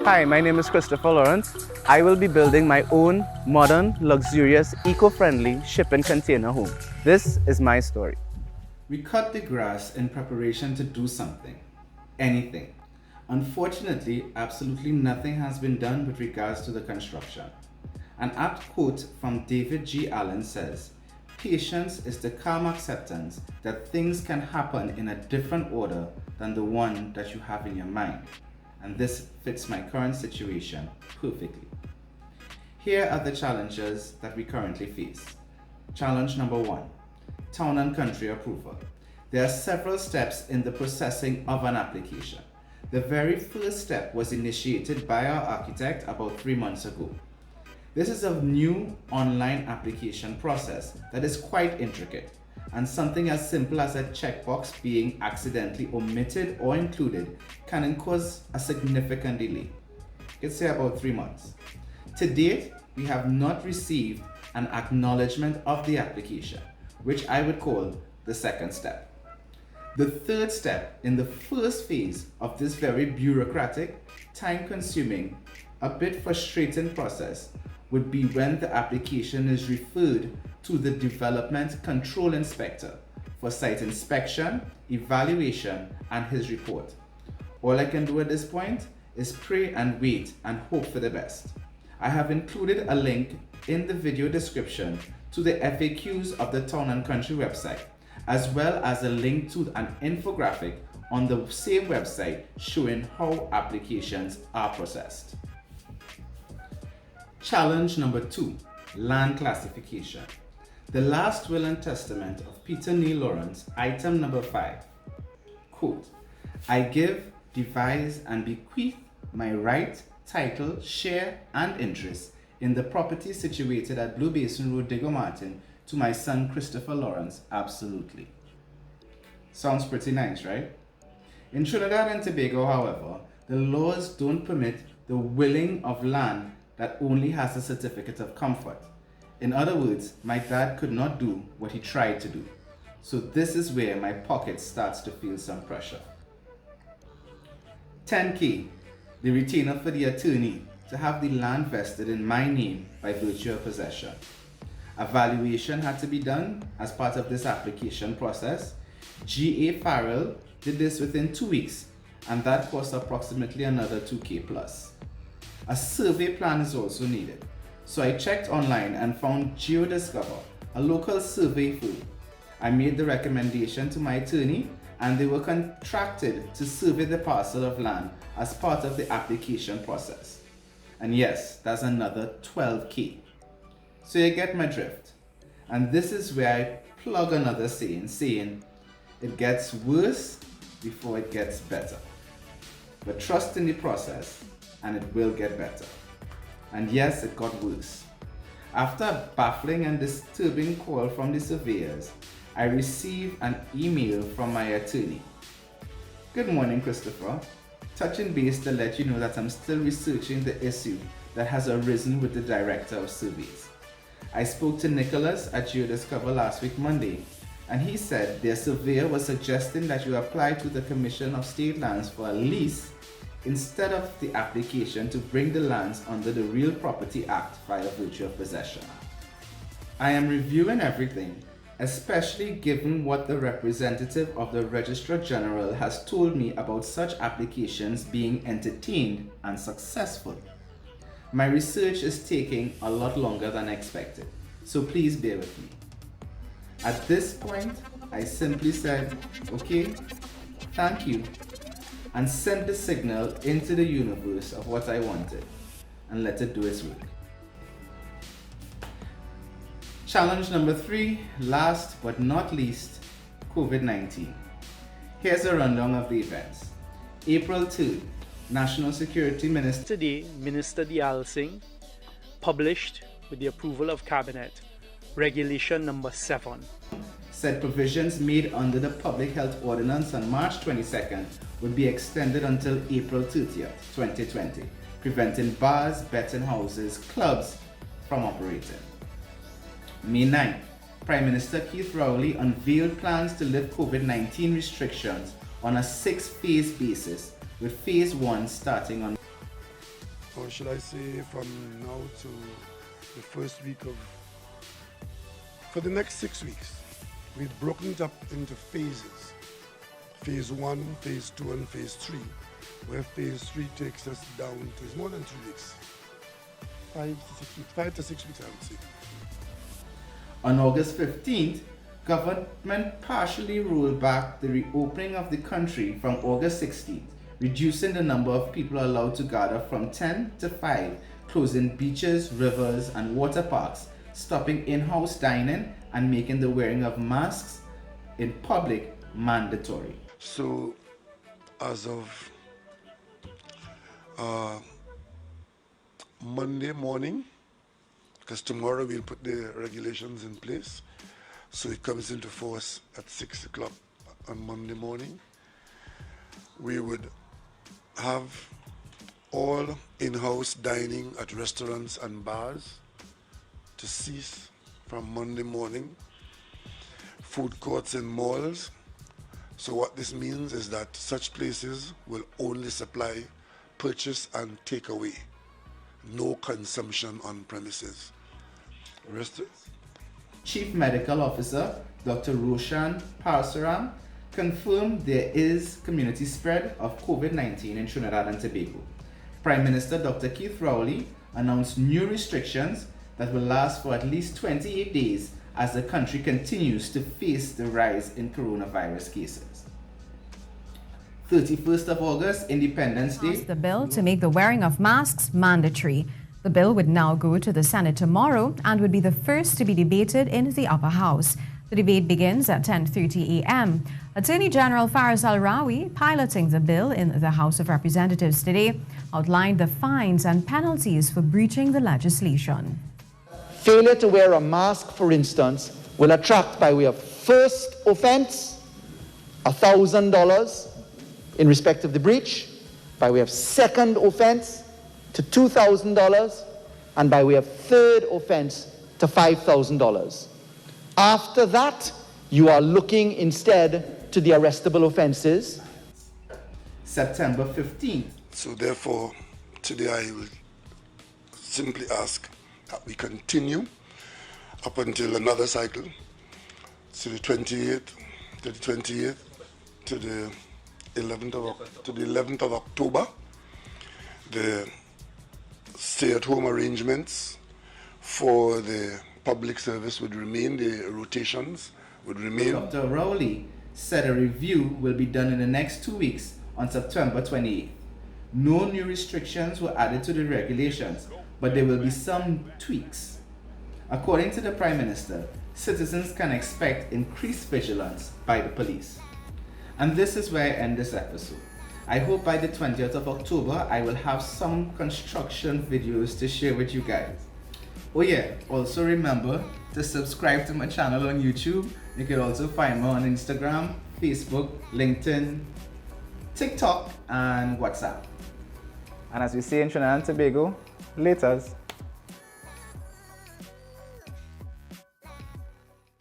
Hi, my name is Christopher Lawrence. I will be building my own modern, luxurious, eco-friendly shipping container home. This is my story. We cut the grass in preparation to do something, anything. Unfortunately, absolutely nothing has been done with regards to the construction. An apt quote from David G. Allen says, "Patience is the calm acceptance that things can happen in a different order than the one that you have in your mind." And this fits my current situation perfectly. Here are the challenges that we currently face. Challenge number 1. Town and country approval. There are several steps in the processing of an application. The very first step was initiated by our architect about 3 months ago. This is a new online application process that is quite intricate, and something as simple as a checkbox being accidentally omitted or included can cause a significant delay. Let's say about 3 months. To date, we have not received an acknowledgement of the application, which I would call the second step. The third step in the first phase of this very bureaucratic, time-consuming, a bit frustrating process would be when the application is referred to the Development Control Inspector for site inspection, evaluation, and his report. All I can do at this point is pray and wait and hope for the best. I have included a link in the video description to the FAQs of the Town and Country website, as well as a link to an infographic on the same website showing how applications are processed. Challenge number 2, land classification. The last will and testament of Peter Neil Lawrence, item number 5. Quote, "I give, devise, and bequeath my right, title, share, and interest in the property situated at Blue Basin Road, Diego Martin, to my son Christopher Lawrence, absolutely." Sounds pretty nice, right? In Trinidad and Tobago, however, the laws don't permit the willing of land that only has a certificate of comfort. In other words, my dad could not do what he tried to do. So this is where my pocket starts to feel some pressure. 10K, the retainer for the attorney to have the land vested in my name by virtue of possession. A valuation had to be done as part of this application process. GA Farrell did this within 2 weeks, and that cost approximately another 2K plus. A survey plan is also needed. So I checked online and found GeoDiscover, a local survey firm. I made the recommendation to my attorney, and they were contracted to survey the parcel of land as part of the application process. And yes, that's another 12K. So you get my drift. And this is where I plug another saying, it gets worse before it gets better. But trust in the process, and it will get better. And yes, it got worse. After a baffling and disturbing call from the surveyors, I received an email from my attorney. "Good morning, Christopher. Touching base to let you know that I'm still researching the issue that has arisen with the Director of Surveys. I spoke to Nicholas at GeoDiscover last week Monday, and he said their surveyor was suggesting that you apply to the Commission of State Lands for a lease instead of the application to bring the lands under the Real Property Act via virtue of possession. I am reviewing everything, especially given what the representative of the Registrar General has told me about such applications being entertained and successful. My research is taking a lot longer than expected, so please bear with me." At this point, I simply said, "Okay, thank you," and sent the signal into the universe of what I wanted and let it do its work. Challenge number 3, last but not least, COVID-19. Here's a rundown of the events. April 3rd, National Security Minister Today, Minister Dial Singh published, with the approval of Cabinet, Regulation number 7. said provisions made under the Public Health Ordinance on March 22nd would be extended until April 30th, 2020, preventing bars, betting houses, clubs from operating. May 9th, Prime Minister Keith Rowley unveiled plans to lift COVID-19 restrictions on a 6-phase basis, with phase 1 starting on or should I say from now to the first week of, for the next 6 weeks, we've broken it up into phases. Phase 1, Phase 2, and Phase 3, where Phase 3 takes us down to, it's more than 3 weeks. 5 to 6 weeks, I would say. On August 15th, government partially rolled back the reopening of the country from August 16th, reducing the number of people allowed to gather from 10 to 5, closing beaches, rivers, and water parks, stopping in-house dining, and making the wearing of masks in public mandatory. So, as of Monday morning, because tomorrow we'll put the regulations in place, so it comes into force at 6 o'clock on Monday morning. We would have all in-house dining at restaurants and bars to cease from Monday morning. Food courts and malls. So what this means is that such places will only supply purchase and take away, no consumption on premises. Chief Medical Officer Dr. Roshan Parasuram confirmed there is community spread of COVID-19 in Trinidad and Tobago. Prime Minister Dr. Keith Rowley announced new restrictions that will last for at least 28 days as the country continues to face the rise in coronavirus cases. 31st of August, Independence Day. The bill to make the wearing of masks mandatory. The bill would now go to the Senate tomorrow and would be the first to be debated in the upper house. The debate begins at 10:30 a.m. Attorney General Faris Al-Rawi, piloting the bill in the House of Representatives today, outlined the fines and penalties for breaching the legislation. Failure to wear a mask, for instance, will attract by way of first offense $1,000 in respect of the breach, by way of second offense to $2,000, and by way of third offense to $5,000. After that, you are looking instead to the arrestable offenses. September 15th. So therefore, today I will simply ask that we continue up until another cycle, to the 28th, to the 28th, to the 11th of October. The stay-at-home arrangements for the public service would remain, the rotations would remain. Dr. Rowley said a review will be done in the next 2 weeks on September 28th. No new restrictions were added to the regulations, but there will be some tweaks. According to the Prime Minister, citizens can expect increased vigilance by the police. And this is where I end this episode. I hope by the 20th of October, I will have some construction videos to share with you guys. Oh yeah, also remember to subscribe to my channel on YouTube. You can also find me on Instagram, Facebook, LinkedIn, TikTok, and WhatsApp. And as we say in Trinidad and Tobago, laters.